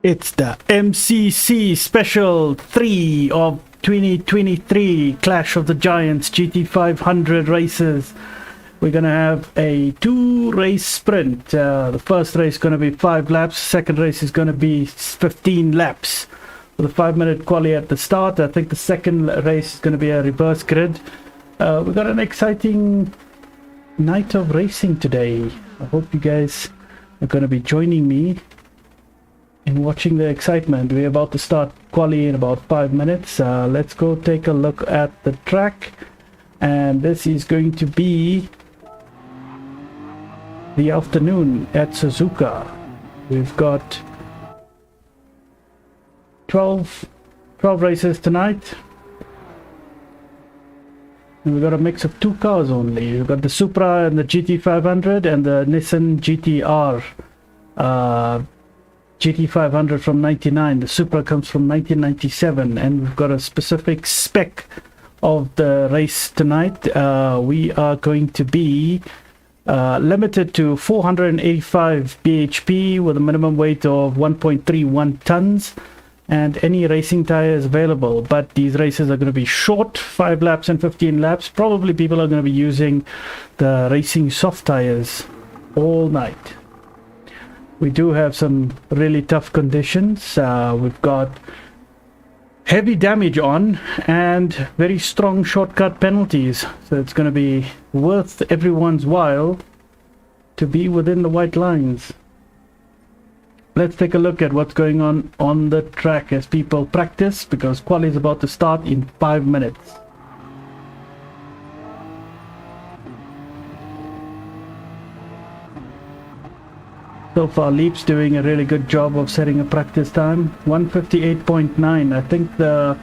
It's the MCC Special 3 of 2023 Clash of the Giants GT500 races. We're going to have a 2-race sprint. The first race is going to be 5 laps. Second race is going to be 15 laps. With a 5-minute quali at the start. I think the second race is going to be a reverse grid. We've got an exciting night of racing today. I hope you guys are going to be joining me in watching the excitement. We're about to start quali in about 5 minutes. Let's go take a look at the track, and this is going to be the afternoon at Suzuka. We've got 12 races tonight, and we've got a mix of 2 cars only. We've got the Supra and the GT500 and the Nissan GTR GT500 from 99. The Supra comes from 1997, and we've got a specific spec of the race tonight. We are going to be limited to 485 bhp with a minimum weight of 1.31 tons, and any racing tires available. But these races are going to be short, 5 laps and 15 laps. Probably people are going to be using the racing soft tires all night. We do have some really tough conditions. We've got heavy damage on and very strong shortcut penalties, so it's going to be worth everyone's while to be within the white lines. Let's take a look at what's going on the track as people practice, because quali is about to start in 5 minutes. So far, Leap's doing a really good job of setting a practice time. 158.9. I think the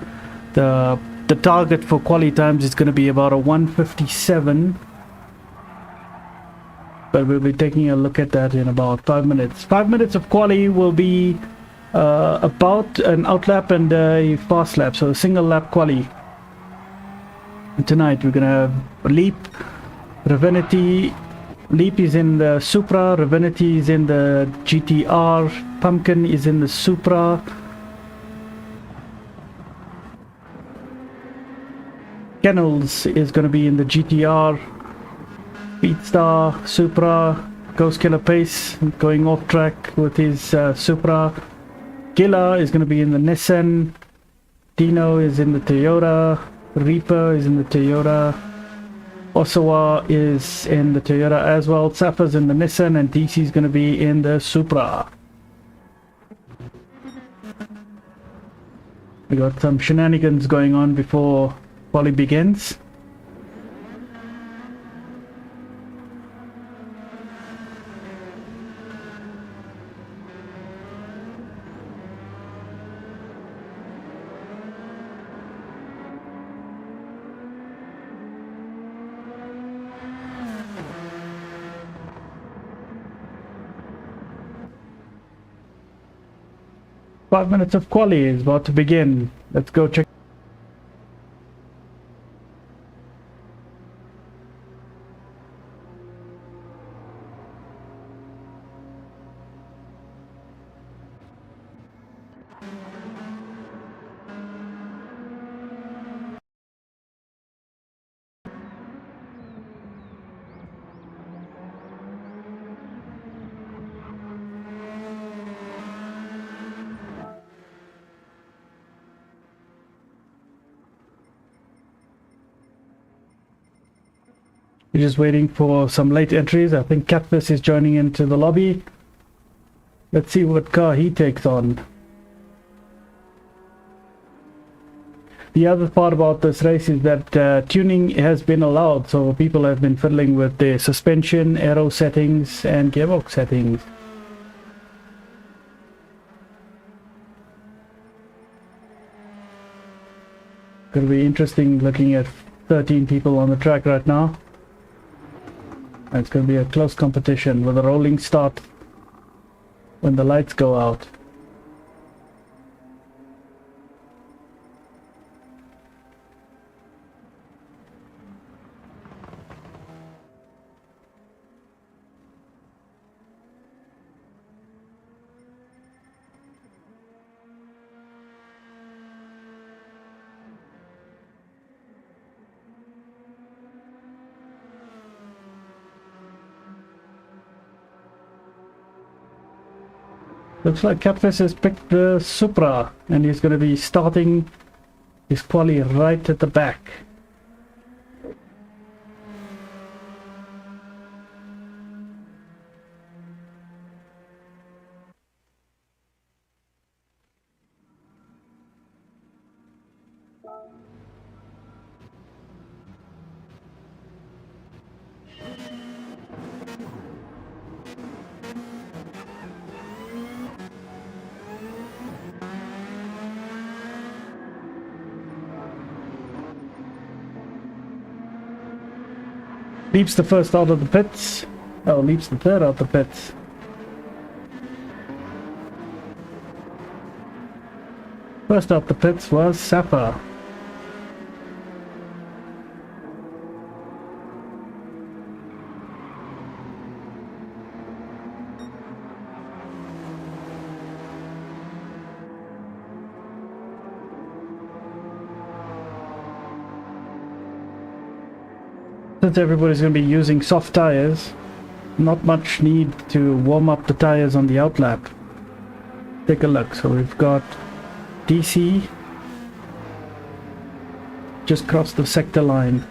target for quali times is going to be about a 157. But we'll be taking a look at that in about 5 minutes. 5 minutes of quali will be about an outlap and a fast lap, so a single lap quali. And tonight we're going to have Leap, Revinity. Leap is in the Supra, Revinity is in the GTR, Pumpkin is in the Supra, Kennels is going to be in the GTR, Speedstar, Supra, Ghost Killer Pace going off track with his Supra, Gilla is going to be in the Nissan, Dino is in the Toyota, Reaper is in the Toyota, Osawa is in the Toyota as well, Safa's in the Nissan, and DC is going to be in the Supra. We got some shenanigans going on before quali begins. Five minutes of quali is about to begin. Let's go check. We're just waiting for some late entries. I think Catfish is joining into the lobby. Let's see what car he takes on. The other part about this race is that tuning has been allowed, so people have been fiddling with their suspension, aero settings, and gearbox settings. Gonna be interesting looking at 13 people on the track right now. It's going to be a close competition with a rolling start when the lights go out. Looks like Catfish has picked the Supra, and he's going to be starting his quali right at the back. Leaps the first out of the pits. Oh, leaps the third out of the pits. First out the pits was Supra. Since everybody's going to be using soft tires, not much need to warm up the tires on the outlap. Take a look. So we've got DC just crossed the sector line.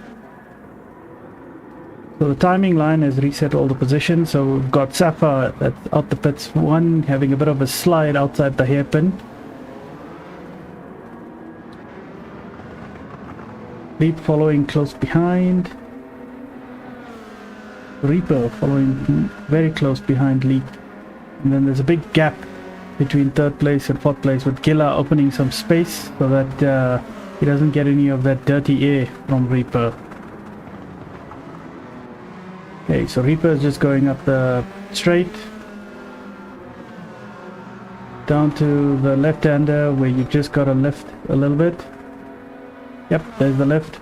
So the timing line has reset all the positions. So we've got Safa that's out the pits 1 having a bit of a slide outside the hairpin. Leap following close behind. Reaper following very close behind Leap. And then there's a big gap between 3rd place and 4th place, with Gilla opening some space so that he doesn't get any of that dirty air from Reaper. Okay, so Reaper is just going up the straight down to the left-hander where you just got to lift a little bit. Yep, there's the lift.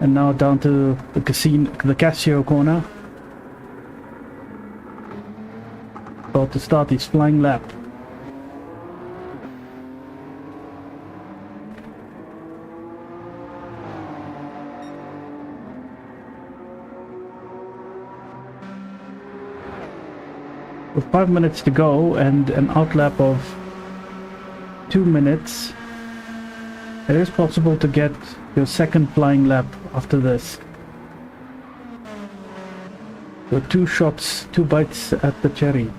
And now down to the Casio corner. About to start his flying lap. With 5 minutes to go and an outlap of 2 minutes, it is possible to get your second flying lap after this. So 2 shots, 2 bites at the cherry.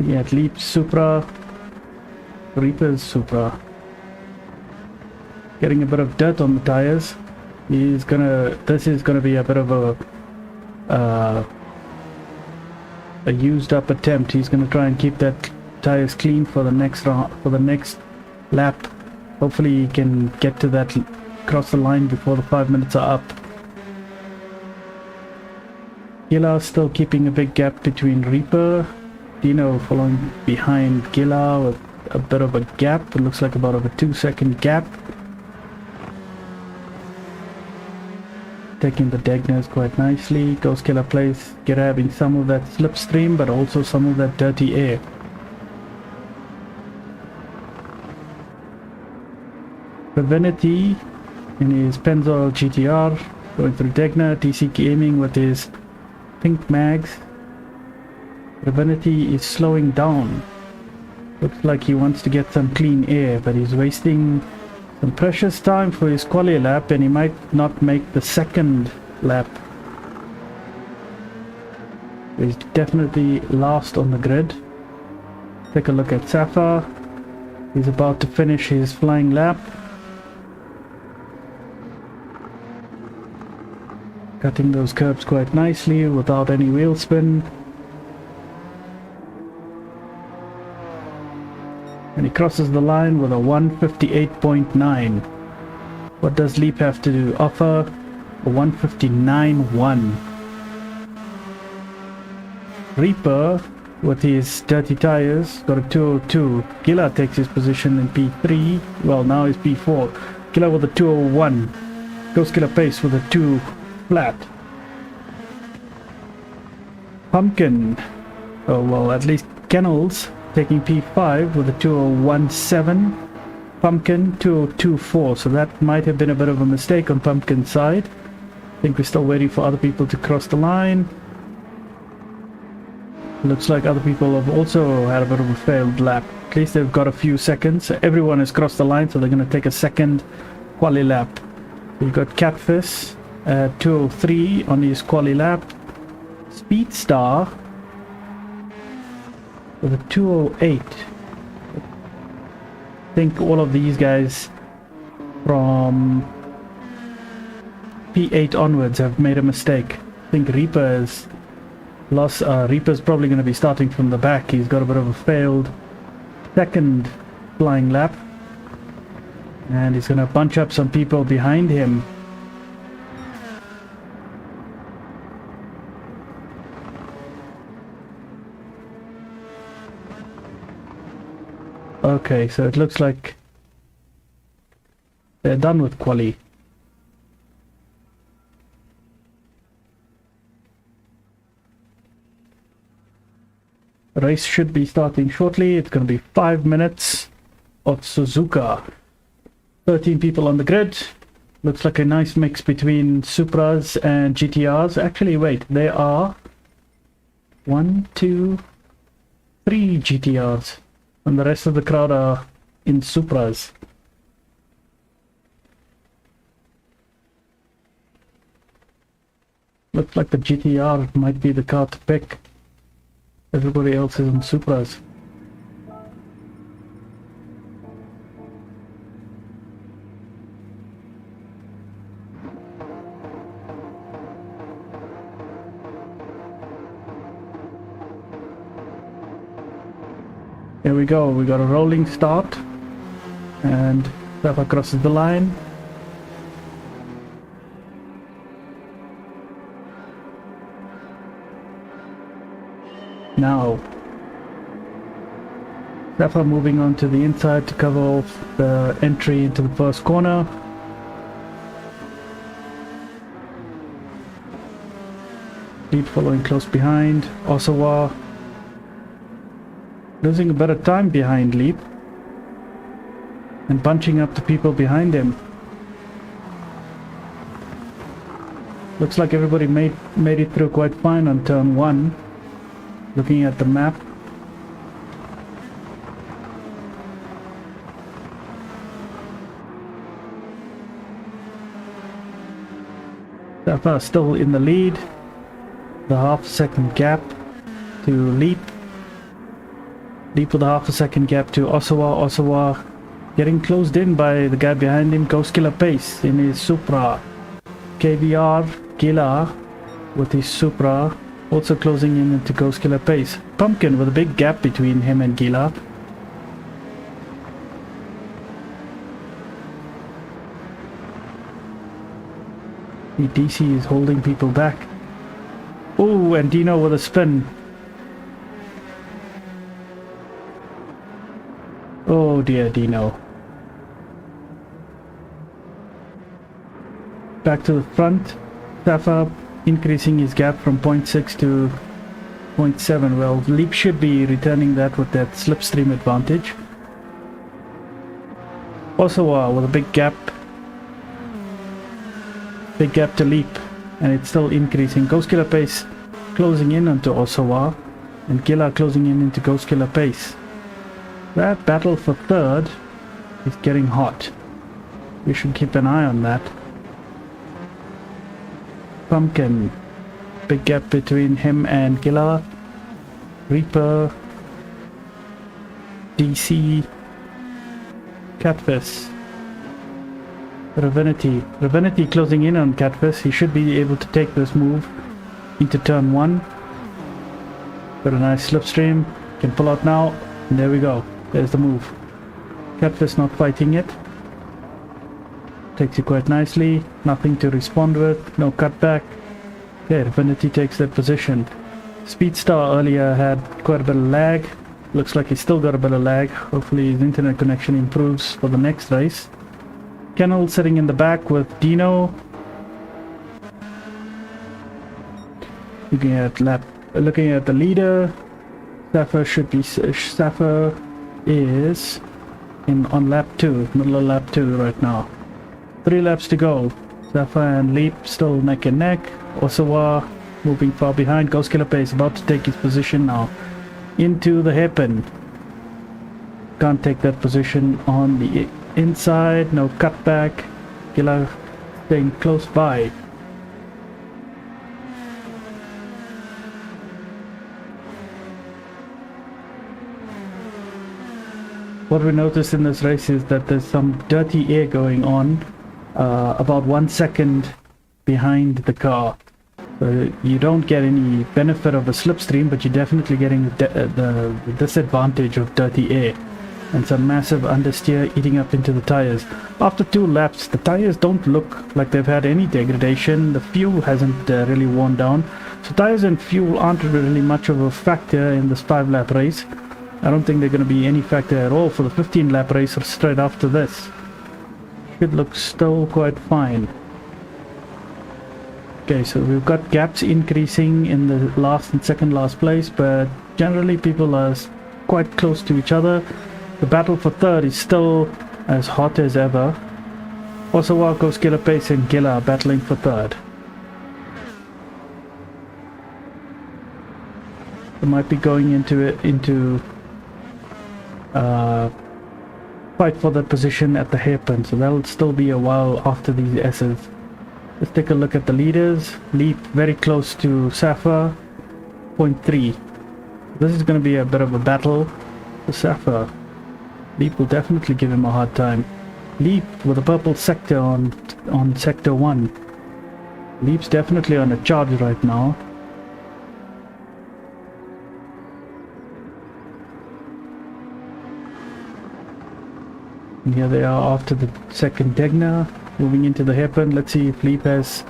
Yeah, it leaps Supra, Reaper's Supra. Getting a bit of dirt on the tires. This is gonna be a bit of a used up attempt. He's gonna try and keep that tires clean for the next round, for the next lap. Hopefully he can get to that, cross the line before the 5 minutes are up. Gilla still keeping a big gap between Reaper. Dino following behind Gilla with a bit of a gap. It looks like about a 2-second gap. Taking the Degners quite nicely. Ghost Killer plays grabbing some of that slipstream, but also some of that dirty air. Divinity in his Pennzoil GTR going through Degner. TC Gaming with his pink mags. Divinity is slowing down. Looks like he wants to get some clean air, but he's wasting some precious time for his quali lap, and he might not make the second lap. He's definitely last on the grid. Take a look at Safa. He's about to finish his flying lap. Cutting those curbs quite nicely without any wheel spin. And he crosses the line with a 158.9. What does Leap have to offer? A 159.1. Reaper with his dirty tires got a 202. Gilla takes his position in P3. Well, now he's P4. Gilla with a 201. Ghost Killer Pace with a 2 flat. Pumpkin, oh well, at least Kennels taking P5 with a 2017. Pumpkin 2024, so that might have been a bit of a mistake on Pumpkin's side. I think we're still waiting for other people to cross the line. Looks like other people have also had a bit of a failed lap. At least they've got a few seconds. Everyone has crossed the line, so they're going to take a second quali lap. We've got Catfish at 2:03 on his quali lap. Speedstar with a 2:08. I think all of these guys from P8 onwards have made a mistake. I think Reaper is lost. Reaper's probably going to be starting from the back. He's got a bit of a failed second flying lap, and he's going to bunch up some people behind him. Okay, so it looks like they're done with quali. Race should be starting shortly. It's going to be 5 minutes of Suzuka. 13 people on the grid. Looks like a nice mix between Supras and GTRs. Actually, wait, there are 1, 2, 3 GTRs, and the rest of the crowd are in Supras. Looks like the GTR might be the car to pick. Everybody else is in Supras. Here we go, we got a rolling start, and Rafa crosses the line. Now, Rafa moving on to the inside to cover off the entry into the first corner. Lead following close behind. Osawa losing a bit of time behind Leap and bunching up the people behind him. Looks like everybody made it through quite fine on turn 1. Looking at the map, Safa still in the lead. The half-second gap to Leap. Leap with a half-a-second gap to Osawa. Osawa getting closed in by the guy behind him. Ghost Killer Pace in his Supra. KVR Gila with his Supra also closing in into Ghost Killer Pace. Pumpkin with a big gap between him and Gila. The DC is holding people back. Oh, and Dino with a spin. Oh dear, Dino. Back to the front. Safa increasing his gap from 0.6 to 0.7. Well, Leap should be returning that with that slipstream advantage. Osawa with a big gap to Leap, and it's still increasing. Ghost Killer Pace closing in onto Osawa, and Gila closing in into Ghost Killer Pace. That battle for third is getting hot. We should keep an eye on that. Pumpkin, big gap between him and Gila. Reaper, DC, Catfish, Ravinity closing in on Catfish. He should be able to take this move into turn 1. Got a nice slipstream, can pull out now, and there we go. There's the move. Catfish not fighting it. Takes it quite nicely. Nothing to respond with. No cutback. Okay, Ravinity takes that position. Speedstar earlier had quite a bit of lag. Looks like he's still got a bit of lag. Hopefully his internet connection improves for the next race. Kennel sitting in the back with Dino. Looking at the leader. Safa is on lap 2, middle of lap 2 right now. 3 laps to go. Sapphire and Leap still neck and neck. Osawa moving far behind. Ghost Killer Pace about to take his position now into the hairpin. Can't take that position on the inside. No cutback. Killer staying close by. What we noticed in this race is that there's some dirty air going on about 1 second behind the car. So you don't get any benefit of a slipstream, but you're definitely getting the disadvantage of dirty air and some massive understeer eating up into the tires. After 2 laps, the tires don't look like they've had any degradation. The fuel hasn't really worn down. So tires and fuel aren't really much of a factor in this 5-lap race. I don't think they're going to be any factor at all for the 15-lap race or straight after this. It looks still quite fine. Okay, so we've got gaps increasing in the last and second last place, but generally people are quite close to each other. The battle for third is still as hot as ever. Osawa, Ghost Killer Pace and Gilla are battling for third. They might be going into fight for that position at the hairpin, so that'll still be a while after these S's. Let's take a look at the leaders. Leap very close to Safa, 0.3. This is going to be a bit of a battle for Safa. Leap will definitely give him a hard time. Leap with a purple sector on sector 1. Leap's definitely on a charge right now. And here they are after the second Degna, moving into the hairpin. Let's see if Leap has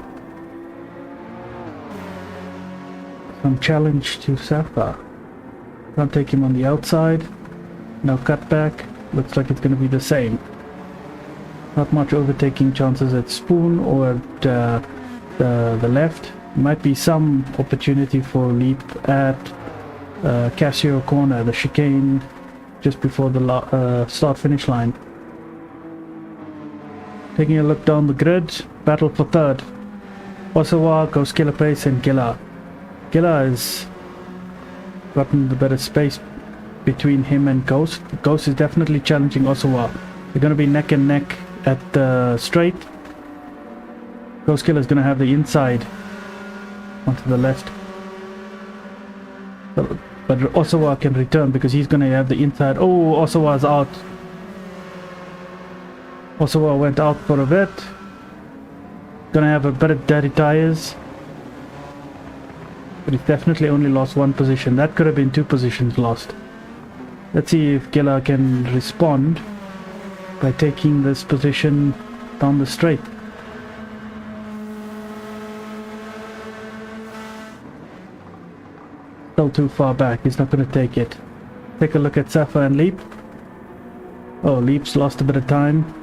some challenge to Safa. Can't take him on the outside. No cutback. Looks like it's going to be the same. Not much overtaking chances at Spoon or at the left. Might be some opportunity for Leap at Casio corner, the chicane just before the start-finish line. Taking a look down the grid, battle for third. Osawa, Ghost Killer Pace and Gilla. Gilla has gotten the better space between him and Ghost. Ghost is definitely challenging Osawa. They're going to be neck and neck at the straight. Ghost Killer is going to have the inside onto the left. But Osawa can return because he's going to have the inside. Oh, Osawa's out. Osawa went out for a bit. Gonna have a bit of dirty tires. But he's definitely only lost 1 position. That could have been 2 positions lost. Let's see if Gilla can respond by taking this position down the straight. Still too far back. He's not going to take it. Take a look at Safa and Leap. Oh, Leap's lost a bit of time.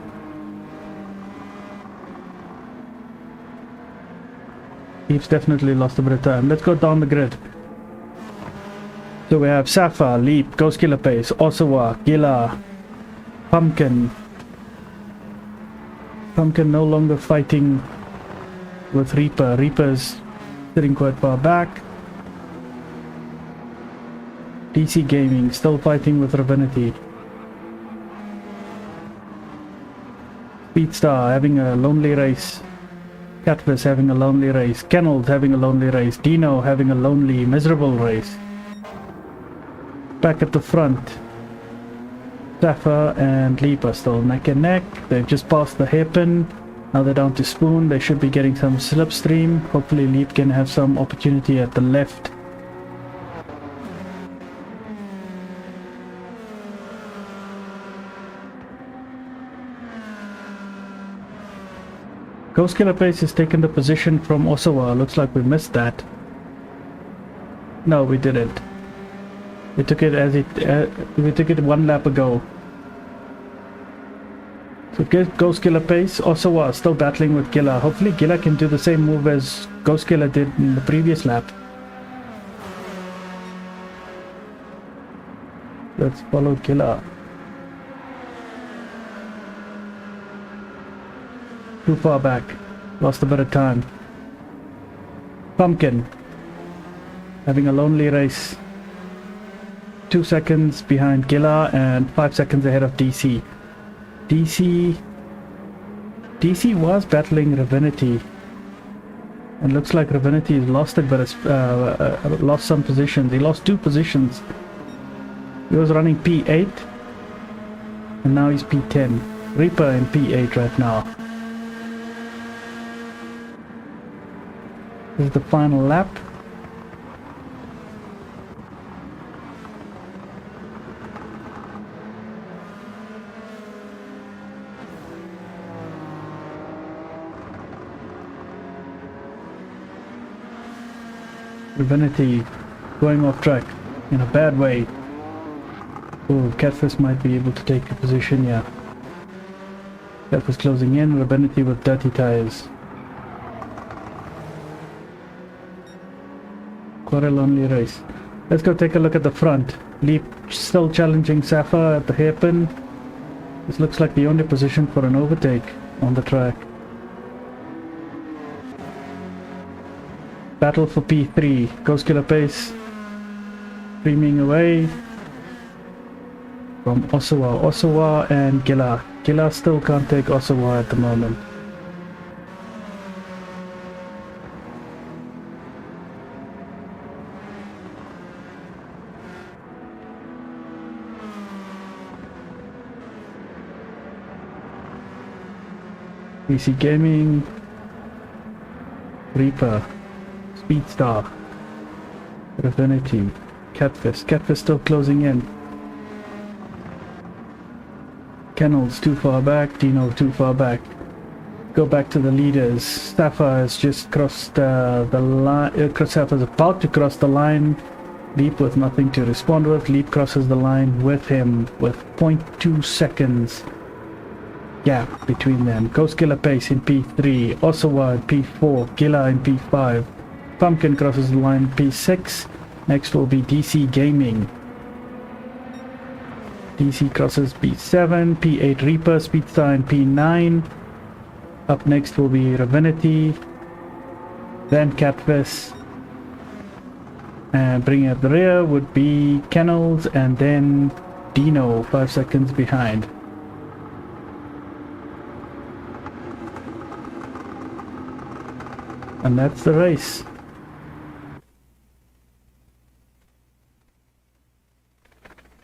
Leap's definitely lost a bit of time. Let's go down the grid. So we have Safa, Leap, Ghost Killer Pace, Osawa, Gilla, Pumpkin. Pumpkin no longer fighting with Reaper. Reaper's sitting quite far back. DC Gaming still fighting with Ravinity. Speedstar having a lonely race. Catvis having a lonely race. Kennels having a lonely race. Dino having a lonely, miserable race. Back at the front, Safa and Leap are still neck and neck. They've just passed the hairpin. Now they're down to Spoon. They should be getting some slipstream. Hopefully Leap can have some opportunity at the left. Ghost Killer Pace has taken the position from Osawa. Looks like we missed that. No, we didn't. We took it as we took it 1 lap ago. So Ghost Killer Pace. Osawa still battling with Gilla. Hopefully Gilla can do the same move as Ghost Killer did in the previous lap. Let's follow Gilla. Too far back. Lost a bit of time. Pumpkin having a lonely race. 2 seconds behind Gilla and 5 seconds ahead of DC. DC was battling Ravinity. And looks like Ravinity has lost it, but has lost some positions. He lost 2 positions. He was running P8 and now he's P10. Reaper in P8 right now. This is the final lap. Divinity going off track in a bad way. Oh, Catfish might be able to take a position, yeah. Catfish closing in, Divinity with dirty tires. Quite a lonely race. Let's go take a look at the front. Leap still challenging Safa at the hairpin. This looks like the only position for an overtake on the track. Battle for P3. Ghost Killer Pace streaming away from Osawa. Osawa and Gilla. Gilla still can't take Osawa at the moment. PC Gaming, Reaper, Speedstar, Refinity, Catfish. Catfish still closing in. Kennel's too far back, Dino too far back. Go back to the leaders. Safa has just crossed the line. Safa's about to cross the line. Leap with nothing to respond with. Leap crosses the line with him with 0.2 seconds gap between them. Ghost Killer Pace in P3, Osawa in P4, Gilla in P5. Pumpkin crosses the line P6. Next will be DC Gaming. DC crosses P7, P8 Reaper, Speedstar in P9. Up next will be Ravinity, then Catfish. And bringing up the rear would be Kennels and then Dino, 5 seconds behind. And that's the race.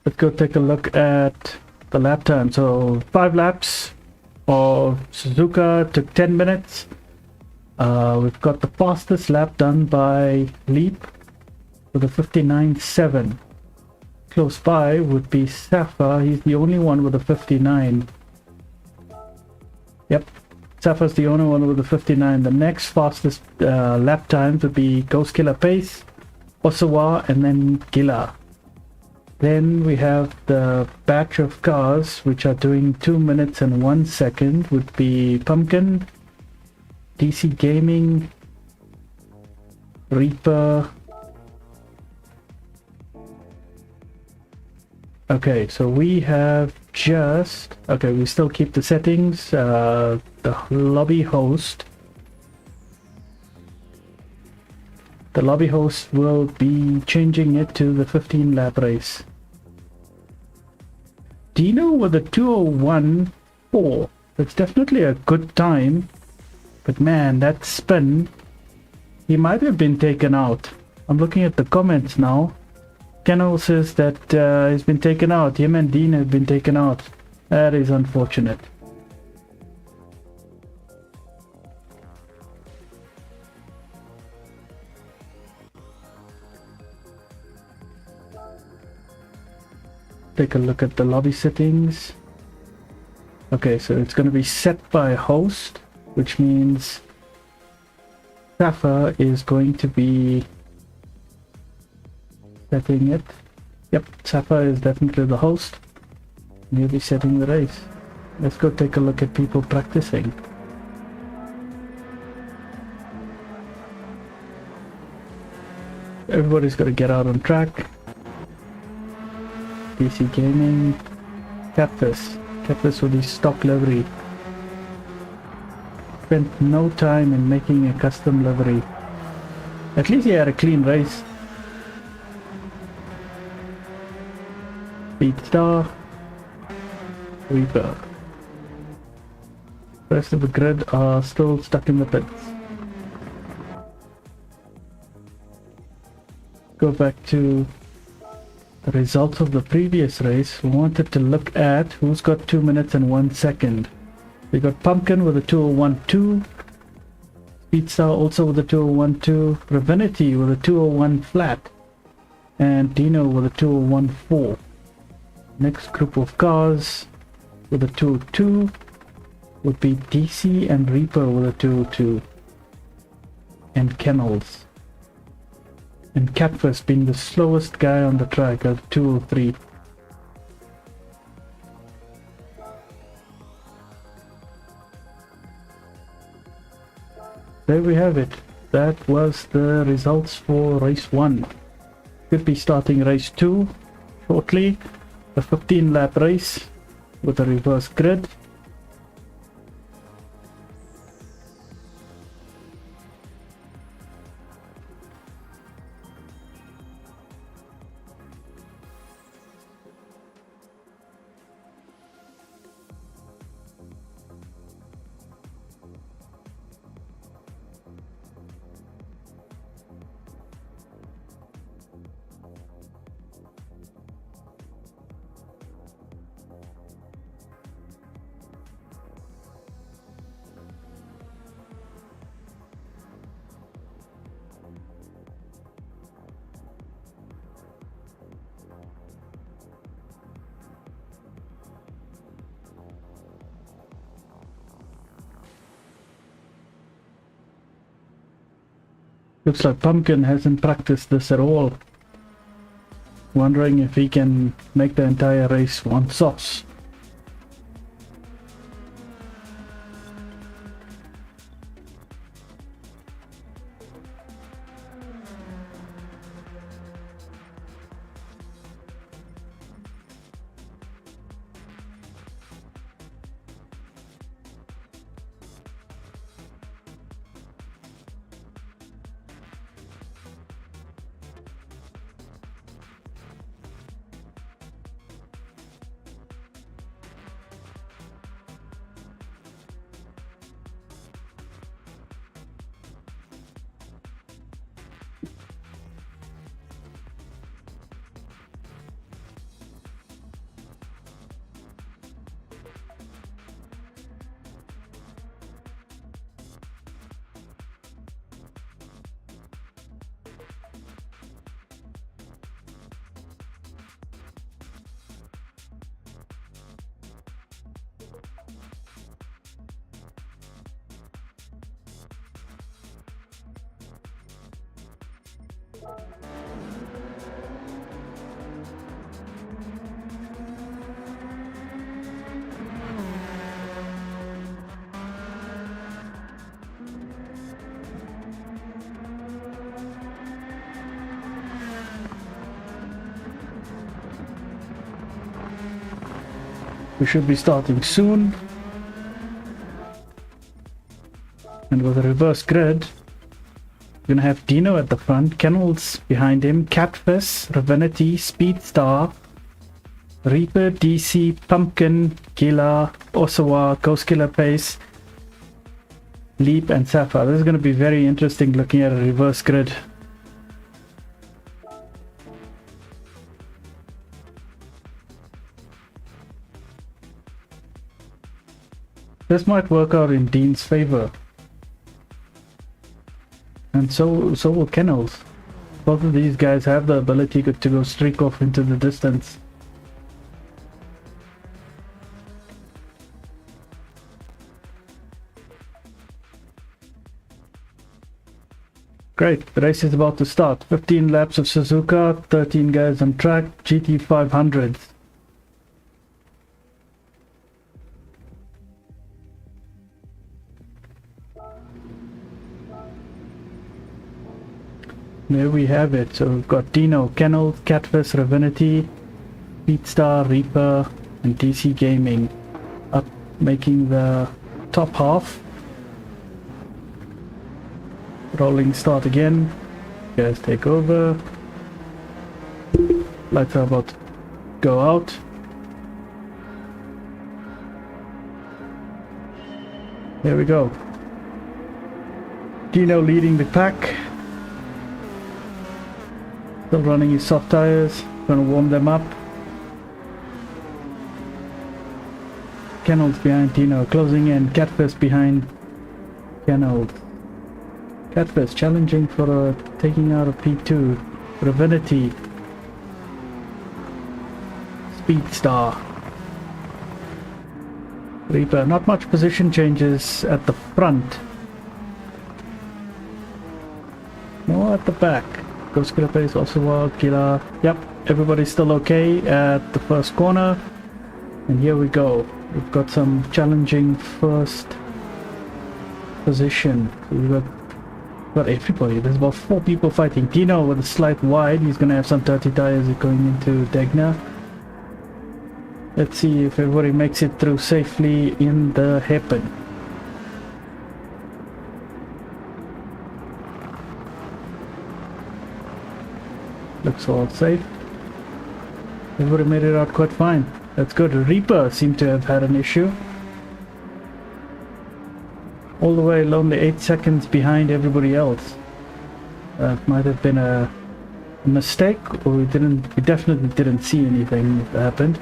Let's go take a look at the lap time. So 5 laps of Suzuka took 10 minutes. We've got the fastest lap done by Leap with a 59.7. Close by would be Safa. He's the only one with a 59. Yep. Safa's the only one with a 59. The next fastest lap times would be Ghost Killer Pace, Osawa, and then Gilla. Then we have the batch of cars which are doing 2 minutes and 1 second would be Pumpkin, DC Gaming, Reaper. Okay, so we have just... Okay, we still keep the settings. The lobby host. The lobby host will be changing it to the 15 lap race. Dino with a 2:01.4. That's definitely a good time. But man, that spin, he might have been taken out. I'm looking at the comments now. Kennel says that he's been taken out. Him and Dean have been taken out. That is unfortunate. Take a look at the lobby settings. Okay, so it's going to be set by host, which means Safa is going to be setting it. Yep, Safa is definitely the host. He'll be setting the race. Let's go take a look at people practicing. Everybody's got to get out on track. DC Gaming, Catfish with the stock livery. spent no time in making a custom livery. At least he had a clean race. Speedstar, Reaper. The rest of the grid are still stuck in the pits. Go back to the results of the previous race. We wanted to look at who's got 2 minutes and 1 second. We got Pumpkin with a 2:01.2, Speedstar also with a 2:01.2, Ravinity with a 2:01 flat, and Dino with a 2:01.4. Next group of cars with a 2:02 would be DC and Reaper with a 2:02, and Kennels. And Catfish being the slowest guy on the track at 2:03. There we have it. That was the results for race 1. Could be starting race 2 shortly. A 15-lap race with a reverse grid. Looks like Pumpkin hasn't practiced this at all. Wondering if he can make the entire race on softs. We should be starting soon. And with a reverse grid, we're gonna have Dino at the front, Kennels behind him, Catfish, Ravinity, Speedstar, Reaper, DC, Pumpkin, Gila, Osawa, Ghost Killer Pace, Leap, and Sapphire. This is gonna be very interesting looking at a reverse grid. This might work out in Dean's favor. And so will Kennels. Both of these guys have the ability to go streak off into the distance. Great, the race is about to start. 15 laps of Suzuka, 13 guys on track, GT500s. There we have it. So we've got Dino, Kennel, Catfish, Ravinity, Speedstar, Reaper, and DC Gaming up making the top half. Rolling start again. Guys, take over. Lights are about to go out. Here we go. Dino leading the pack. Still running his soft tires. Gonna warm them up. Kennels behind Dino, closing in. Catfish behind Kennels. Catfish challenging for taking out of P2. Ravinity. Speedstar. Reaper. Not much position changes at the front. More at the back. Ghost Killer Pace, Osawa, Killer. Yep, everybody's still okay at the first corner. And here we go. We've got some challenging first position. So we've got everybody. There's about 4 people fighting. Dino with a slight wide. He's gonna have some dirty tires going into Degna. Let's see if everybody makes it through safely in the hairpin. Looks all safe. Everybody made it out quite fine. That's good. Reaper seemed to have had an issue. All the way only 8 seconds behind everybody else. That might have been a mistake, or we definitely didn't see anything that happened.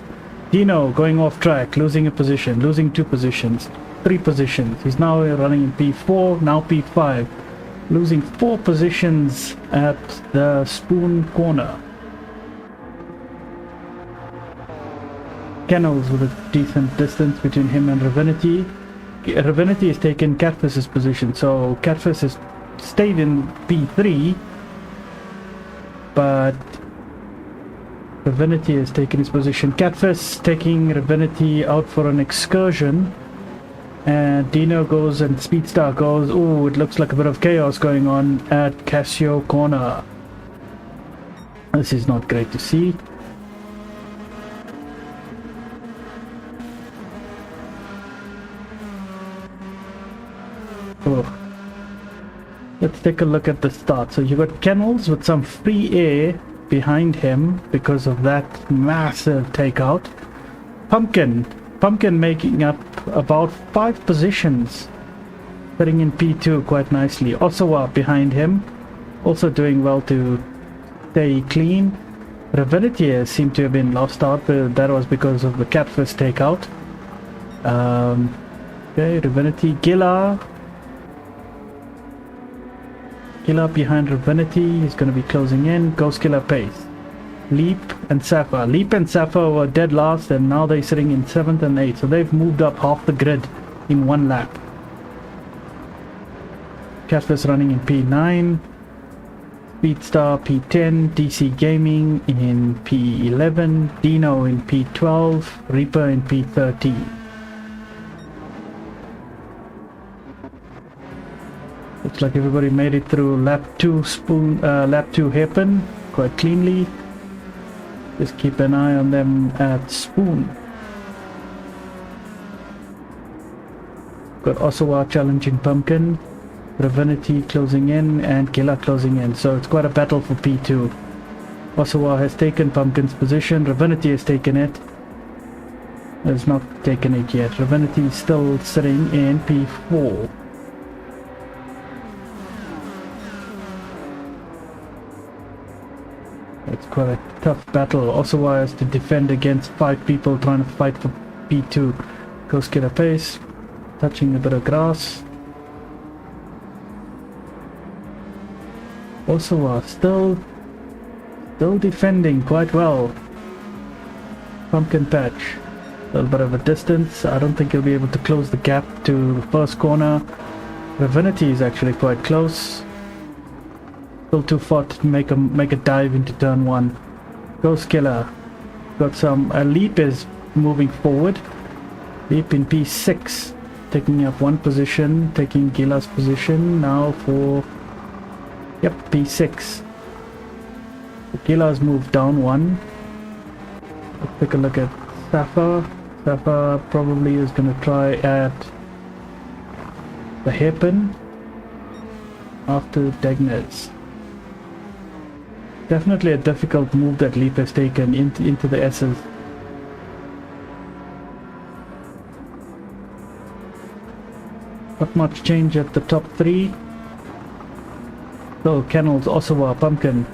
Dino going off track, losing a position, losing 2 positions, 3 positions. He's now running in P4, now P5. Losing 4 positions at the Spoon corner. Kennels with a decent distance between him and Ravinity. Ravinity has taken Catfish's position, so Catfish has stayed in P3, but Ravinity has taken his position. Catfish taking Ravinity out for an excursion, and Dino goes and Speedstar goes. Ooh, it looks like a bit of chaos going on at Casio corner. This is not great to see. Oh. Let's take a look at the start. So you got Kennels with some free air behind him because of that massive takeout. Pumpkin making up about 5 positions, sitting in P2 quite nicely. Osawa behind him, also doing well to stay clean. Ravinity seemed to have been lost out, but that was because of the Catfish takeout. Okay, Ravinity, Gila behind Ravinity. He's going to be closing in. Ghost Killer Pace. Leap and Sapphire. Leap and Sapphire were dead last, and now they're sitting in 7th and 8th. So they've moved up half the grid in 1 lap. Catfish running in P9. Speedstar P10. DC Gaming in P11. Dino in P12. Reaper in P13. Looks like everybody made it through lap 2 hairpin quite cleanly. Just keep an eye on them at Spoon. Got Osawa challenging Pumpkin, Ravinity closing in, and Killa closing in. So it's quite a battle for P2. Osawa has taken Pumpkin's position. Ravinity has taken it. Has not taken it yet. Ravinity is still sitting in P4. It's quite a tough battle. Osawa has to defend against 5 people trying to fight for P2. Ghost Killer Pace, touching a bit of grass. Osawa still defending quite well. Pumpkin Patch, a little bit of a distance. I don't think he'll be able to close the gap to the first corner. Ravinity is actually quite close. Still too far to make a dive into turn 1. Ghost Killer got some. Leap is moving forward. Leap in P6, taking up 1 position, taking Gila's position now for P6. Gila's moved down 1. Let's take a look at Sapphire. Sapphire probably is going to try at the hairpin. after Degnes. Definitely a difficult move that Leap has taken into the S's. Not much change at the top three. So Kennels, Osawa, Pumpkin.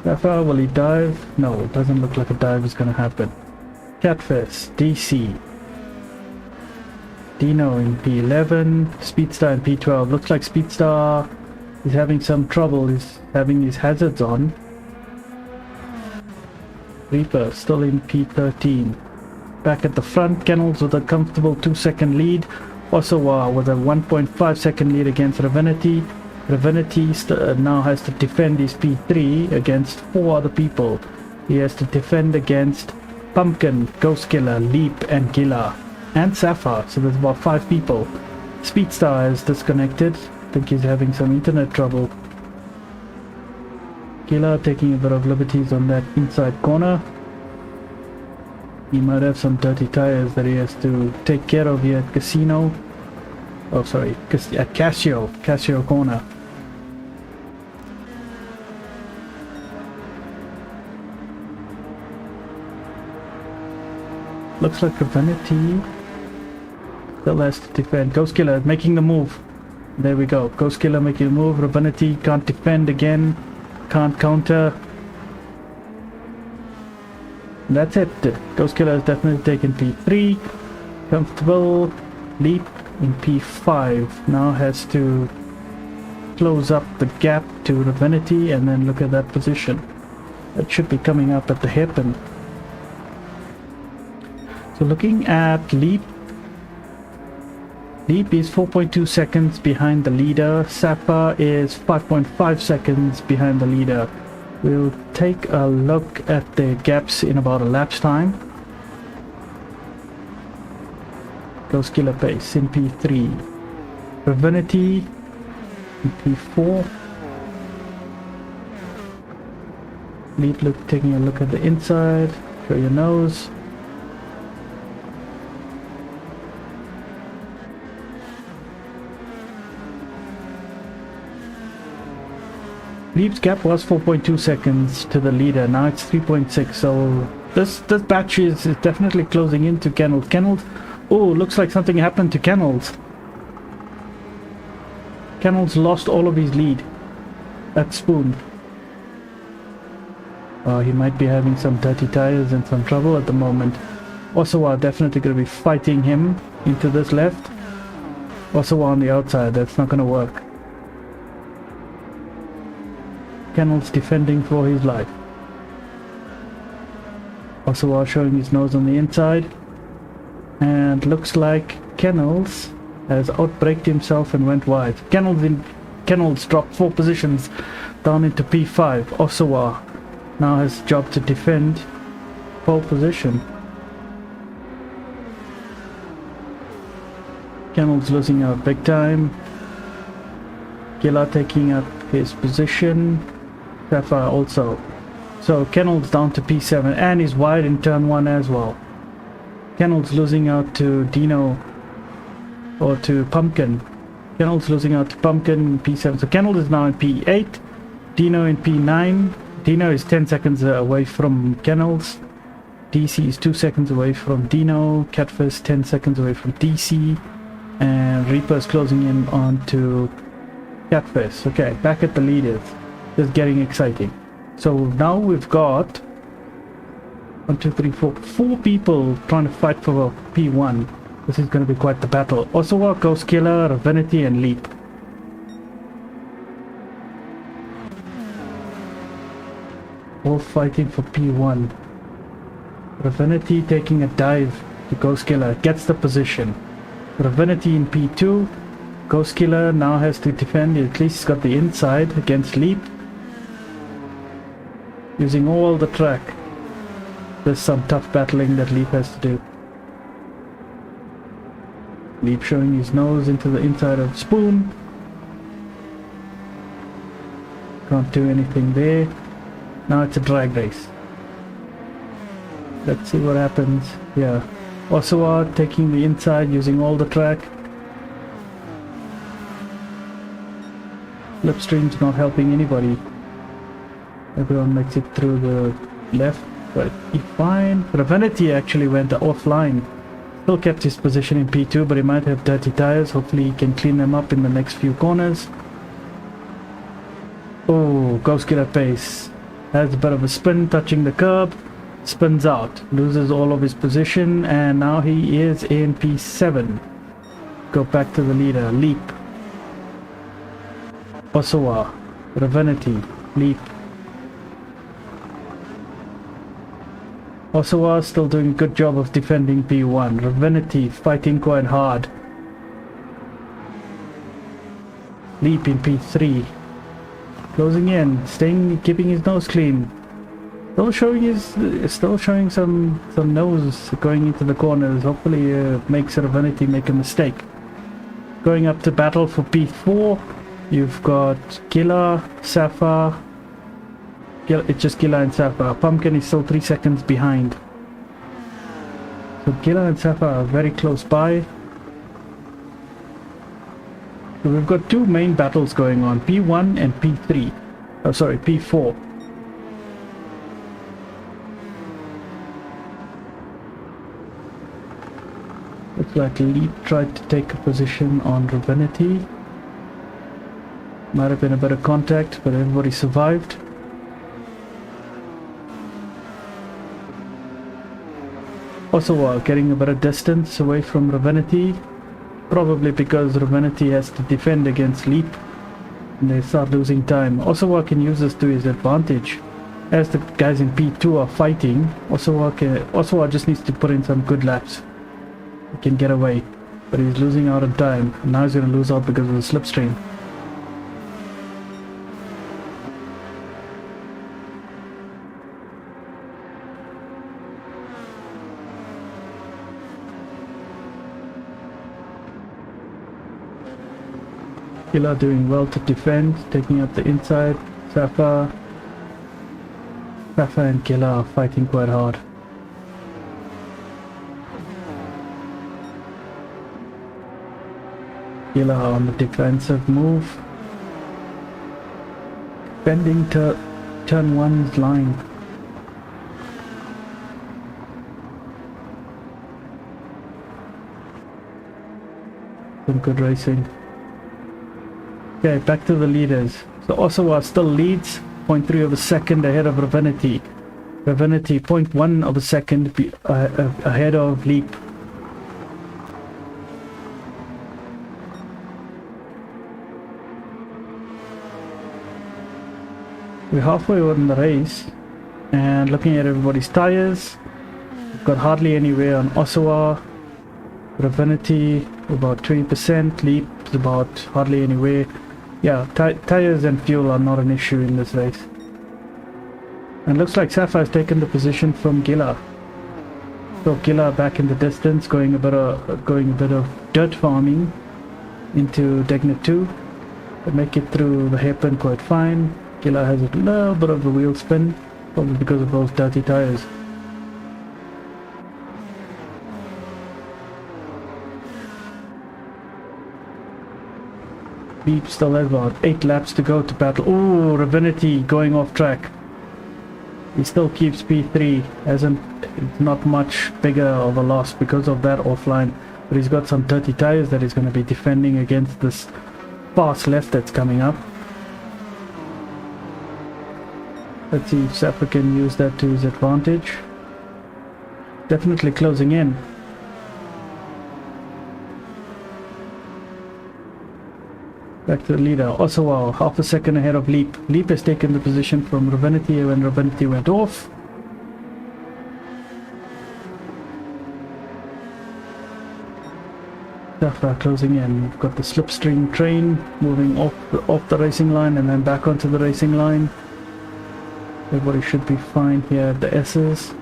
Rafa, will he dive? No, it doesn't look like a dive is going to happen. Catfish, DC. Dino in P11, Speedstar in P12. Looks like Speedstar is having some trouble. He's having his hazards on. Reaper still in P13. Back at the front, Kennels with a comfortable 2-second lead. Osawa with a 1.5 second lead against Ravinity. Ravinity now has to defend his P3 against 4 other people. He has to defend against Pumpkin, Ghost Killer, Leap and Gila. And Sapphire, so there's about 5 people. Speedstar is disconnected. I think he's having some internet trouble. Gila taking a bit of liberties on that inside corner. He might have some dirty tires that he has to take care of here at Casino. Oh, sorry, at Casio corner. Looks like Ravinity still has to defend. Ghost Killer making the move. There we go. Ghost Killer making the move. Ravinity can't defend again. Can't counter. That's it. Ghost Killer has definitely taken P3. Comfortable. Leap in P5. Now has to close up the gap to Ravinity and then look at that position. That should be coming up at the hairpin. So looking at Leap. Leap is 4.2 seconds behind the leader. Sappa is 5.5 seconds behind the leader. We'll take a look at the gaps in about a lap's time. Ghost Killer pace in P3. Ravinity in P4. Leap taking a look at the inside. Show your nose. Leap's gap was 4.2 seconds to the leader. Now it's 3.6. So this batch is definitely closing into Kennels. Kennels. Oh, looks like something happened to Kennels. Kennels lost all of his lead at Spoon. He might be having some dirty tires and some trouble at the moment. Osawa definitely going to be fighting him into this left. Osawa on the outside. That's not going to work. Kennels defending for his life. Osawa showing his nose on the inside. And looks like Kennels has outbraked himself and went wide. Kennels dropped 4 positions down into P5. Osawa now has a job to defend pole position. Kennels losing out big time. Gila taking up his position. Sapphire also. So Kennels down to P7 and he's wide in turn 1 as well. Kennels losing out to Dino or to Pumpkin. Kennels losing out to Pumpkin in P7. So Kennels is now in P8. Dino in P9. Dino is 10 seconds away from Kennels. DC is 2 seconds away from Dino. Catfish 10 seconds away from DC. And Reaper's closing in onto Catfish. Okay, back at the leaders. Just getting exciting. So now we've got 1, 2, 3, 4 people trying to fight for P1. This is going to be quite the battle. Osawa, Ghost Killer, Ravinity and Leap. All fighting for P1. Ravinity taking a dive to Ghost Killer. Gets the position. Ravinity in P2. Ghost Killer now has to defend. At least he's got the inside against Leap. Using all the track. There's some tough battling that Leap has to do. Leap showing his nose into the inside of Spoon. Can't do anything there. Now it's a drag race. Let's see what happens. Yeah. Osawa taking the inside, using all the track. Slipstream's not helping anybody. Everyone makes it through the left, but he's fine. Ravanity actually went offline. Still kept his position in P2, but he might have dirty tires. Hopefully he can clean them up in the next few corners. Oh, goes killer pace. Has a bit of a spin, touching the curb. Spins out, loses all of his position, and now he is in P7. Go back to the leader. Leap. Osawa. Ravanity. Leap. Osawa still doing a good job of defending P1. Ravanity fighting quite hard. Leap in P3. Closing in, keeping his nose clean. Still showing some nose going into the corners. Hopefully makes Ravanity make a mistake. Going up to battle for P4. You've got Gila, Safa. It's just Gila and Safa. Pumpkin is still 3 seconds behind. So Gila and Safa are very close by. So we've got two main battles going on, P1 and P3. Oh, sorry, P4. Looks like Leap tried to take a position on Ravanity. Might have been a bit of contact, but everybody survived. Osawa getting a bit of distance away from Ravanity. Probably because Ravanity has to defend against Leap. And they start losing time. Osawa can use this to his advantage. As the guys in P2 are fighting, Osawa just needs to put in some good laps. He can get away, but he's losing out on time. And now he's going to lose out because of the slipstream. Killa doing well to defend, taking up the inside. Safa and Killa are fighting quite hard. Killa on the defensive move. Bending to turn 1's line. Some good racing. Okay, back to the leaders. So Osawa still leads, 0.3 of a second ahead of Ravanity. Ravanity 0.1 of a second ahead of Leap. We're halfway on the race, and looking at everybody's tires, we've got hardly any wear on Osawa. Ravanity about 20%, Leap is about hardly any wear. Yeah, tires and fuel are not an issue in this race. And looks like Safa has taken the position from Gila. So Gila back in the distance, going a bit of dirt farming into Degna 2. They make it through the hairpin quite fine. Gila has a little bit of a wheel spin, probably because of those dirty tires. Beep still has about 8 laps to go to battle. Oh, Ravanity going off track. He still keeps P3. It's not much bigger of a loss because of that offline. But he's got some dirty tires that he's going to be defending against this fast left that's coming up. Let's see if Safa can use that to his advantage. Definitely closing in. Back to the leader, Osawa, half a second ahead of Leap. Leap has taken the position from Ravanity when Ravanity went off. Safa closing in. We've got the slipstream train moving off the racing line and then back onto the racing line. Everybody should be fine here at the S's.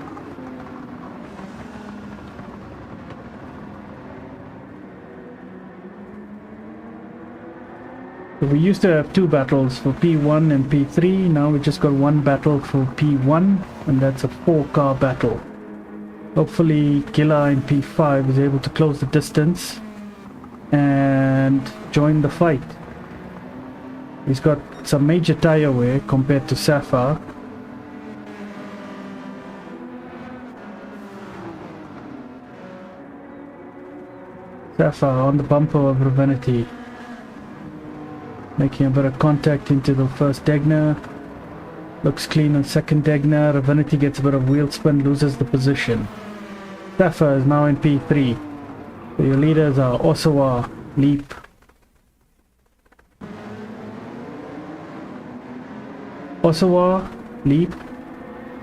So we used to have 2 battles for P1 and P3. Now we just got 1 battle for P1, and that's a 4-car battle. Hopefully Gila in P5 is able to close the distance and join the fight. He's got some major tire wear compared to Sapphire. Sapphire on the bumper of Ravenity, making a bit of contact into the first Degner. Looks clean on second Degner. Ravenity gets a bit of wheel spin, loses the position. Sapphire is now in P3. So your leaders are Osawa, Leap,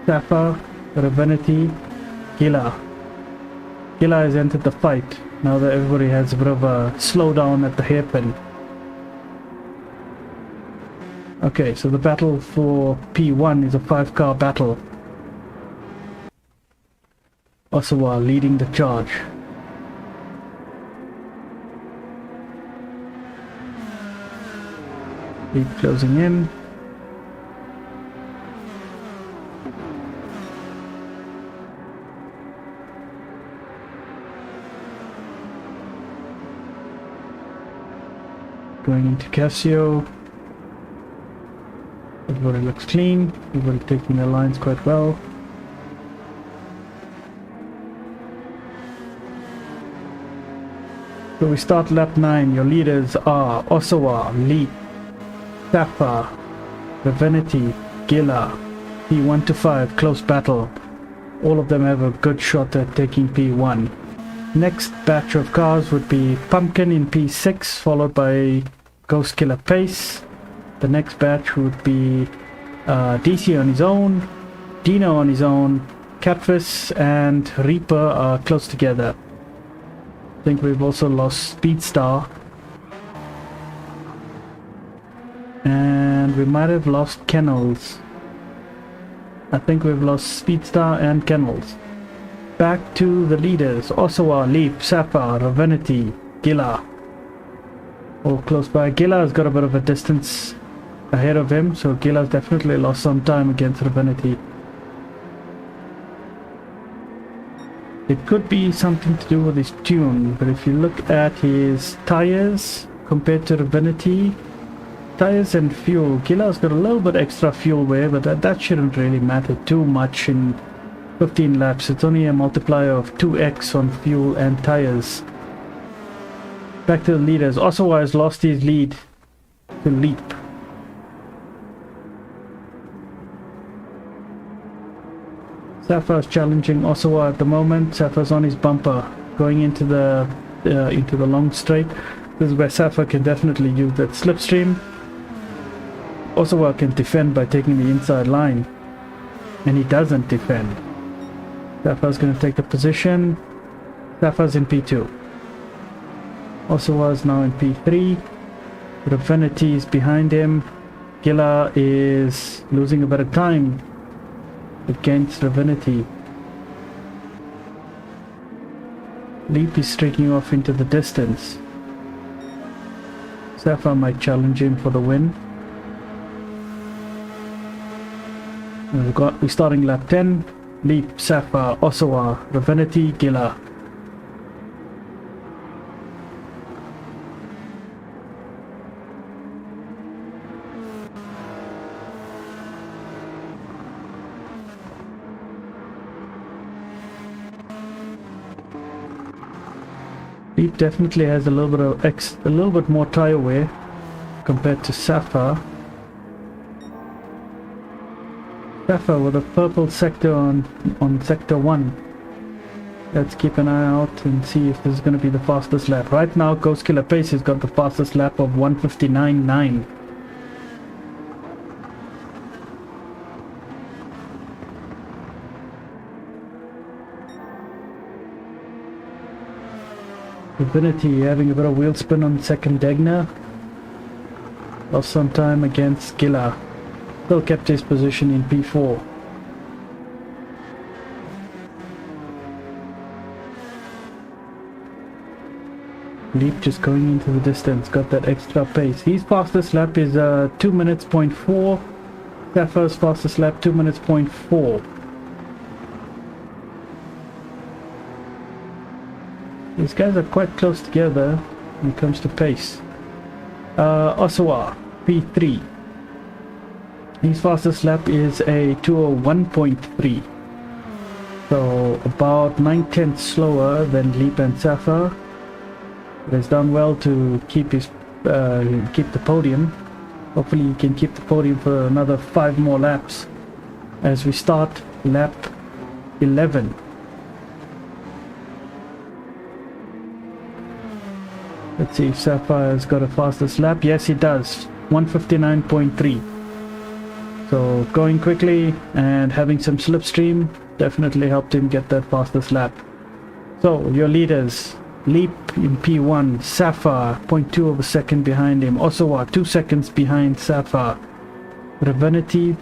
Sapphire, Ravenity, Gila. Gila has entered the fight now that everybody has a bit of a slowdown at the hairpin. Okay, so the battle for P1 is a 5-car battle. Osawa leading the charge. Leap closing in. Going into Casio. Everybody looks clean. Everybody taking their lines quite well. So we start lap 9. Your leaders are Osawa, Leap, Sapphire, Ravenity, Gila. P1 to 5, close battle. All of them have a good shot at taking P1. Next batch of cars would be Pumpkin in P6, followed by Ghost Killer Pace. The next batch would be DC on his own, Dino on his own, Catfish and Reaper are close together. I think we've also lost Speedstar. And we might have lost Kennels. I think we've lost Speedstar and Kennels. Back to the leaders. Osawa, Leap, Sapphire, Ravenity, Gila. All close by. Gila has got a bit of a distance ahead of him, so Gila's definitely lost some time against Ravenity. It could be something to do with his tune, but if you look at his tires compared to Ravenity, tires and fuel, Gila's got a little bit extra fuel wear, but that shouldn't really matter too much in 15 laps. It's only a multiplier of 2x on fuel and tires. Back to the leaders. Osawa has lost his lead to Leap. Sapphire's challenging Osawa at the moment. Sapphire's on his bumper, going into the long straight. This is where Sapphire can definitely use that slipstream. Osawa can defend by taking the inside line, and he doesn't defend. Sapphire's going to take the position. Sapphire's in P2. Osawa is now in P3. Ravenity is behind him. Gila is losing a bit of time against Ravenity. Leap is streaking off into the distance. Sapphire might challenge him for the win. We're starting lap 10. Leap, Sapphire, Osawa, Ravenity, Gila. Leap definitely has a little bit more tire wear compared to Sapphire. Sapphire with a purple sector on sector 1. Let's keep an eye out and see if this is going to be the fastest lap. Right now, Ghost Killer Pace has got the fastest lap of 1:59.9. Ravenity having a bit of wheel spin on second Degner. Lost some time against Gila. Still kept his position in P4. Leap just going into the distance, got that extra pace. His fastest lap is 2 minutes point 4. Sapphire's fastest lap 2 minutes point 4. These guys are quite close together when it comes to pace. Osawa, P3. His fastest lap is a 201.3. So about 9/10 slower than Leap and Safa. But has done well to keep his keep the podium. Hopefully he can keep the podium for another 5 more laps as we start lap 11. Let's see if Sapphire's got a fastest lap. Yes, he does. 159.3. So going quickly and having some slipstream definitely helped him get that fastest lap. So your leaders: Leap in P1, Sapphire 0.2 of a second behind him, Osawa 2 seconds behind Sapphire, Revenity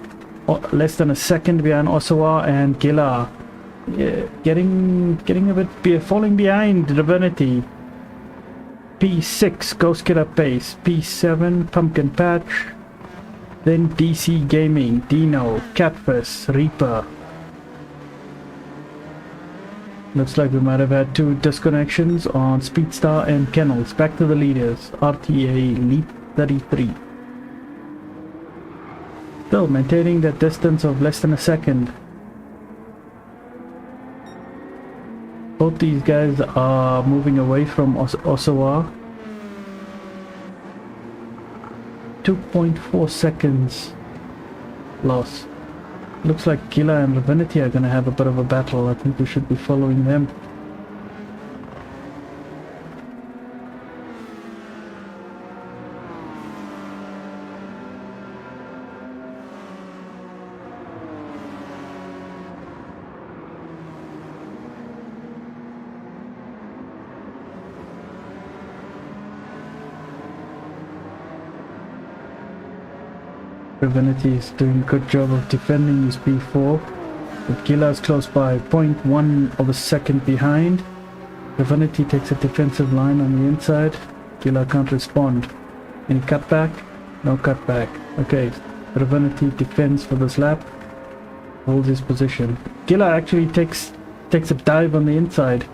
less than a second behind Osawa, and Gila getting a bit falling behind Revenity. P6 Ghost Killer Pace, P7 Pumpkin Patch, then DC Gaming, Dino, Catfish, Reaper. Looks like we might have had 2 disconnections on Speedstar and Kennels. Back to the leaders, RTA, Leap 33. Still maintaining that distance of less than a second. Both these guys are moving away from Osawa. 2.4 seconds loss. Looks like Gila and Revenity are going to have a bit of a battle. I think we should be following them. Revenity is doing a good job of defending his P4, but Gila is close by, 0.1 of a second behind. Revenity takes a defensive line on the inside. Gila can't respond. Any cutback? No cutback. Okay, Revenity defends for this lap, holds his position. Gila actually takes a dive on the inside.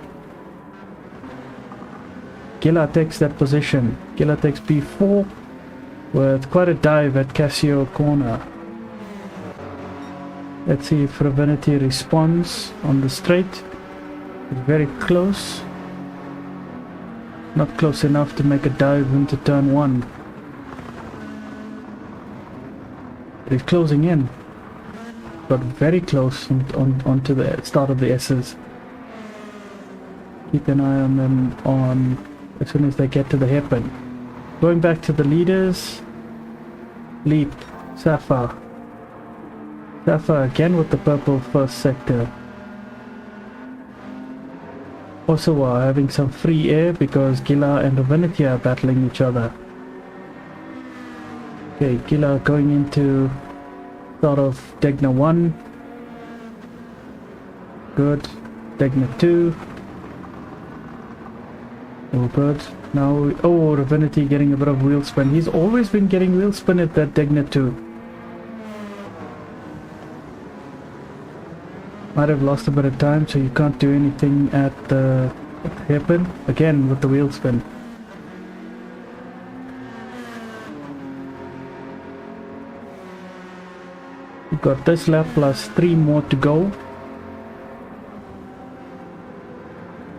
Gila takes that position. Gila takes P4 with quite a dive at Casio corner. Let's see if Revenity responds on the straight. It's very close. Not close enough to make a dive into turn 1. But he's closing in. But very close onto the start of the S's. Keep an eye on them as soon as they get to the hairpin. Going back to the leaders, Leap, Sapphire. Sapphire again with the purple first sector. Osawa having some free air because Gila and Revenity are battling each other. Okay, Gila going into sort of Degna 1. Good. Degna 2. Oh, good. Now, Revenity getting a bit of wheel spin. He's always been getting wheel spin at that Degna 2. Might have lost a bit of time, so you can't do anything at the hairpin. Again with the wheel spin. We've got this lap plus 3 more to go.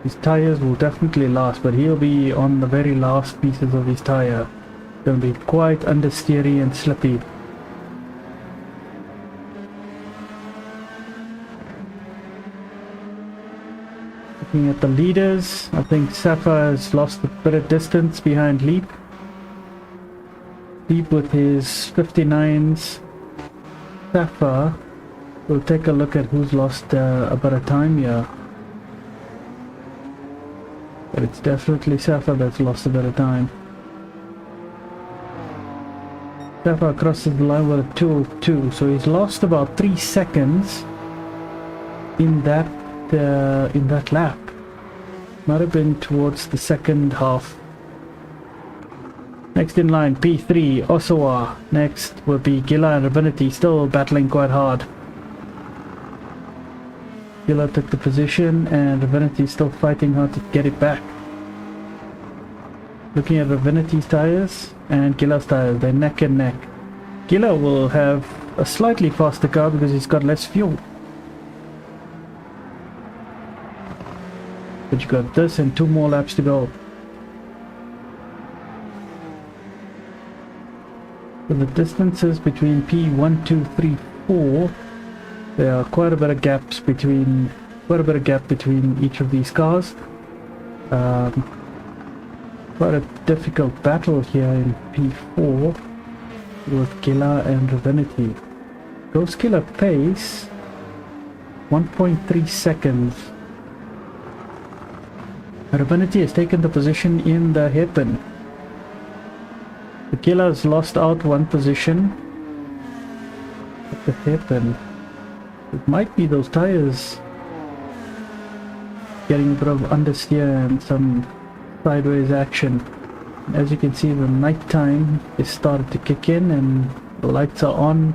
His tires will definitely last, but he'll be on the very last pieces of his tire. Going to be quite understeery and slippy. Looking at the leaders, I think Sapphire has lost a bit of distance behind Leap. Leap with his 59s. Sapphire, we'll take a look at who's lost a bit of time here. But it's definitely Sapphire that's lost a bit of time. Sapphire crosses the line with a 202, so he's lost about 3 seconds in that lap. Might have been towards the second half. Next in line, P3, Osawa. Next will be Gila and Revenity, still battling quite hard. Gila took the position and Revenity is still fighting hard to get it back. Looking at Ravinity's tires and Gila's tires, they're neck and neck. Gila will have a slightly faster car because he's got less fuel. But you got this and 2 more laps to go. So the distances between P1, 2, 3, 4, there are quite a bit of gap between each of these cars. Quite a difficult battle here in P4 with Gila and Ravinity. Goes Gila pace 1.3 seconds. Ravinity has taken the position in the hairpin. The Gila has lost out 1 position at the hairpin. It might be those tires getting a bit of understeer and some sideways action. As you can see, the night time is started to kick in and the lights are on.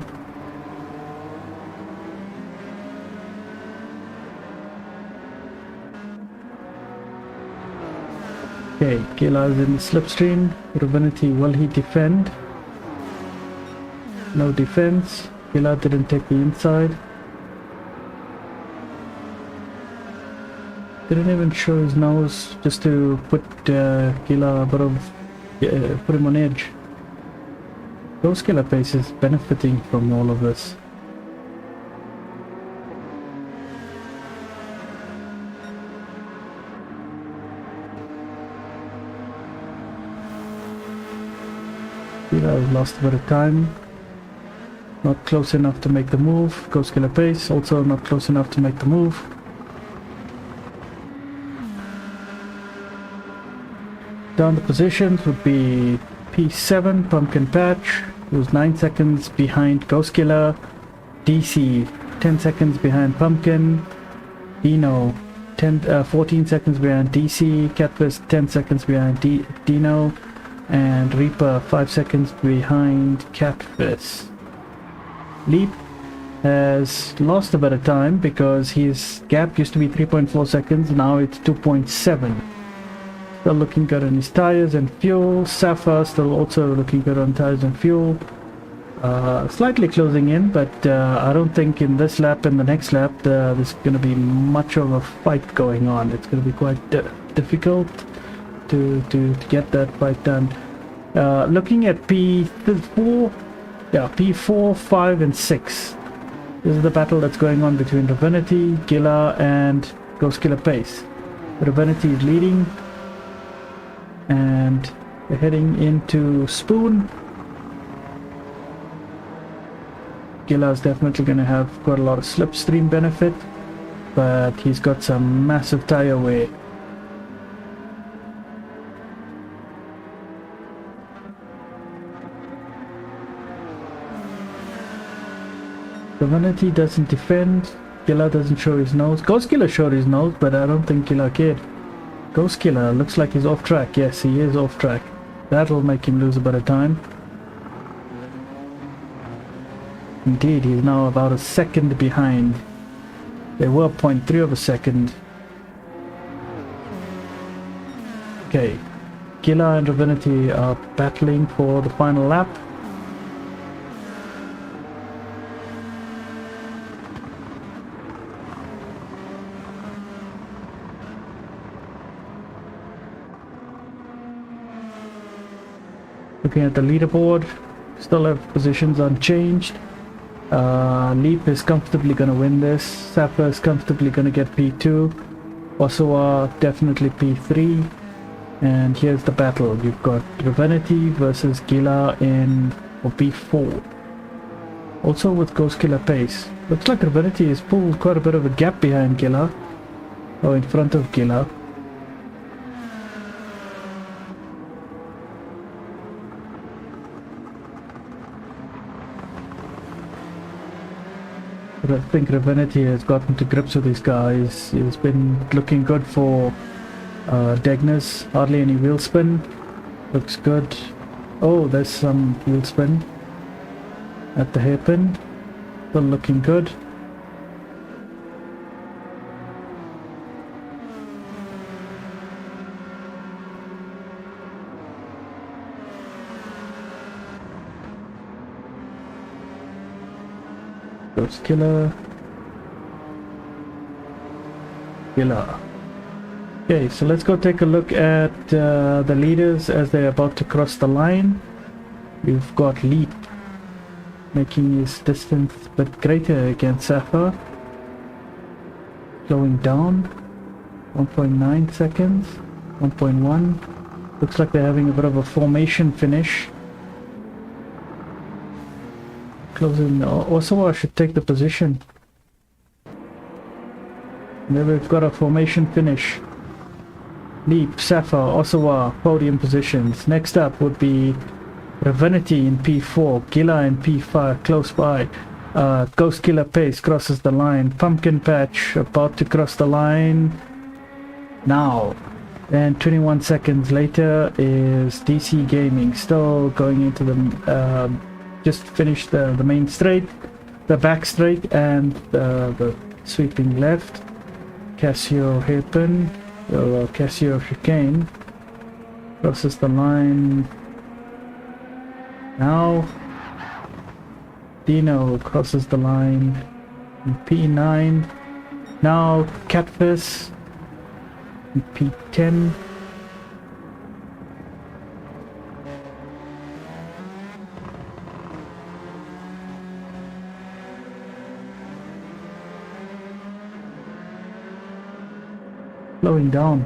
Okay, Gila is in the slipstream. Ravinity, will he defend? No defense. Gila didn't take the inside. Didn't even show his nose just to put Gila a bit of put him on edge. Those Gila pace is benefiting from all of this. Gila has lost a bit of time. Not close enough to make the move. Goes Gila pace, also not close enough to make the move. Down the positions would be P7, Pumpkin Patch, who's 9 seconds behind Ghost Killer, DC 10 seconds behind Pumpkin, Dino 14 seconds behind DC, Catfish 10 seconds behind Dino, and Reaper 5 seconds behind Catfish. Leap has lost a bit of time because his gap used to be 3.4 seconds, now it's 2.7. Still looking good on his tires and fuel. Sapphire still also looking good on tires and fuel. Slightly closing in, but I don't think in this lap and the next lap there's going to be much of a fight going on. It's going to be quite difficult to get that fight done. Looking at P4, yeah, P4, 5 and 6. This is the battle that's going on between Ravinity, Gila and Ghost Killer Pace. Ravinity is leading. And we're heading into Spoon. Gila is definitely going to have quite a lot of slipstream benefit, but he's got some massive tire wear. Ravinity doesn't defend. Gila doesn't show his nose. Ghost Killer showed his nose, but I don't think Gila cared. Ghost Killer looks like he's off track. Yes, he is off track. That'll make him lose a bit of time. Indeed, he's now about a second behind. They were 0.3 of a second. Okay, Gila and Ravinity are battling for the final lap. Looking at the leaderboard, still have positions unchanged. Leap is comfortably going to win this. Sapper is comfortably going to get P2. Osawa definitely P3. And here's the battle. You've got Ravinity versus Gila in P4. Also with Ghost Killer Pace. Looks like Ravinity has pulled quite a bit of a gap behind Gila. Or in front of Gila. But I think Ravinity has gotten to grips with these guys. He's been looking good for Degners. Hardly any wheel spin. Looks good. Oh, there's some wheel spin at the hairpin. Still looking good. Goes killer. Killer. Okay, so let's go take a look at the leaders as they're about to cross the line. We've got Leap making his distance a bit greater against Sapphire. Slowing down. 1.9 seconds. 1.1. Looks like they're having a bit of a formation finish. Closing. Also, I should take the position. There we've got a formation finish. Leap, Sapphire, Osawa, podium positions. Next up would be Ravinity in P4, Gila in P5, close by. Ghost Killer Pace crosses the line. Pumpkin Patch about to cross the line now. And 21 seconds later is DC Gaming, still going into the just finished the main straight, the back straight, and the sweeping left. Casio Hairpin, Casio Chicane crosses the line now. Dino crosses the line in P9. Now Catfish in P10. Slowing down.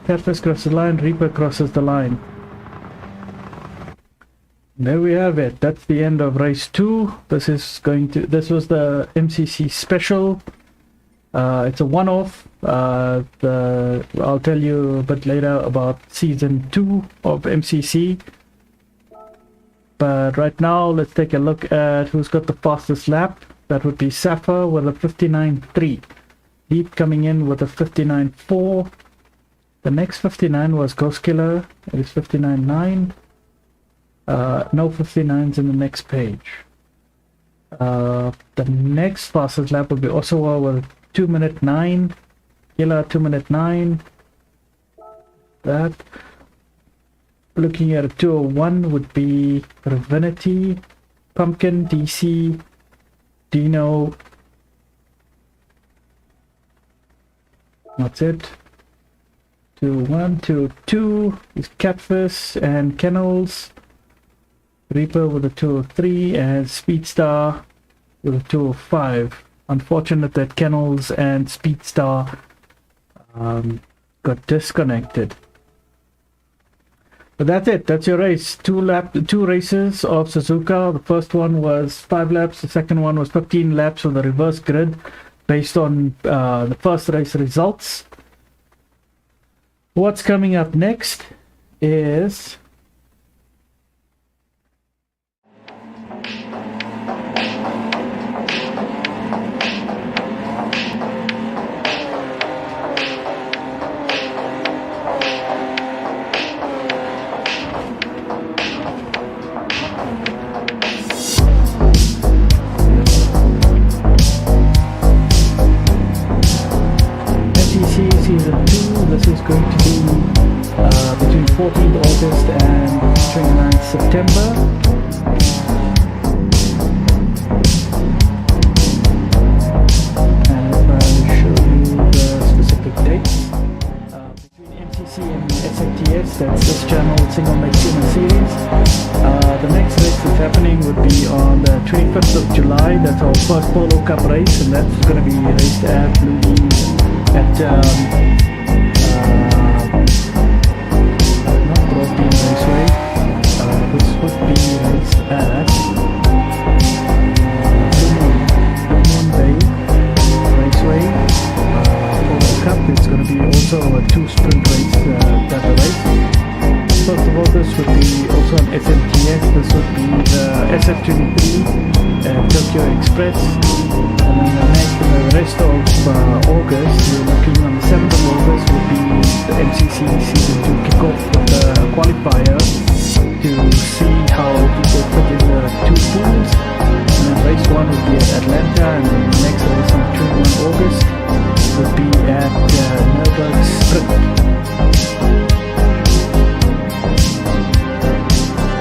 Catfish crosses the line, Reaper crosses the line. There we have it. That's the end of race 2. This was the MCC special. It's a one-off. I'll tell you a bit later about season 2 of MCC. But right now, let's take a look at who's got the fastest lap. That would be Sapphire with a 59.3. Deep coming in with a 59.4. The next 59 was Ghost Killer. It is 59.9. No 59s in the next page. The next fastest lap will be Osawa with 2:09. Killer 2:09. That. Looking at a 2:01 would be Ravinity, Pumpkin, DC, Dino. That's it. 2:1, 2:02 is Catfish and Kennels. Reaper with a 2:03 and Speedstar with a 2:05. Unfortunate that Kennels and Speedstar got disconnected. But that's it. That's your race. Two races of Suzuka. The first one was 5 laps. The second one was 15 laps with the reverse grid based on the first race results. What's coming up next is Season 2. This is going to be between 14th August and 29th September. And if I show you the specific dates, between MCC and SFTS, that's this channel, Single Make Human Series. The next race that's happening would be on the 25th of July. That's our first Polo Cup race, and that's going to be raced at Blue Leaves at not Broadbean Raceway. This would be raced at Blue Moon Bay Raceway. Polo Cup. It's going to be also a 2 sprint race type of race. First of all, this would be also an SMTS. This would be the SF23 Tokyo Express. And then the rest of August, we're looking on the 7th of August would be the MCC Season 2 kickoff with the qualifier to see how people fit in the 2 pools. And then race 1 would be at Atlanta, and then the next race on 21 August would be at Nürburgring Sprint.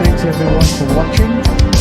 Thanks everyone for watching.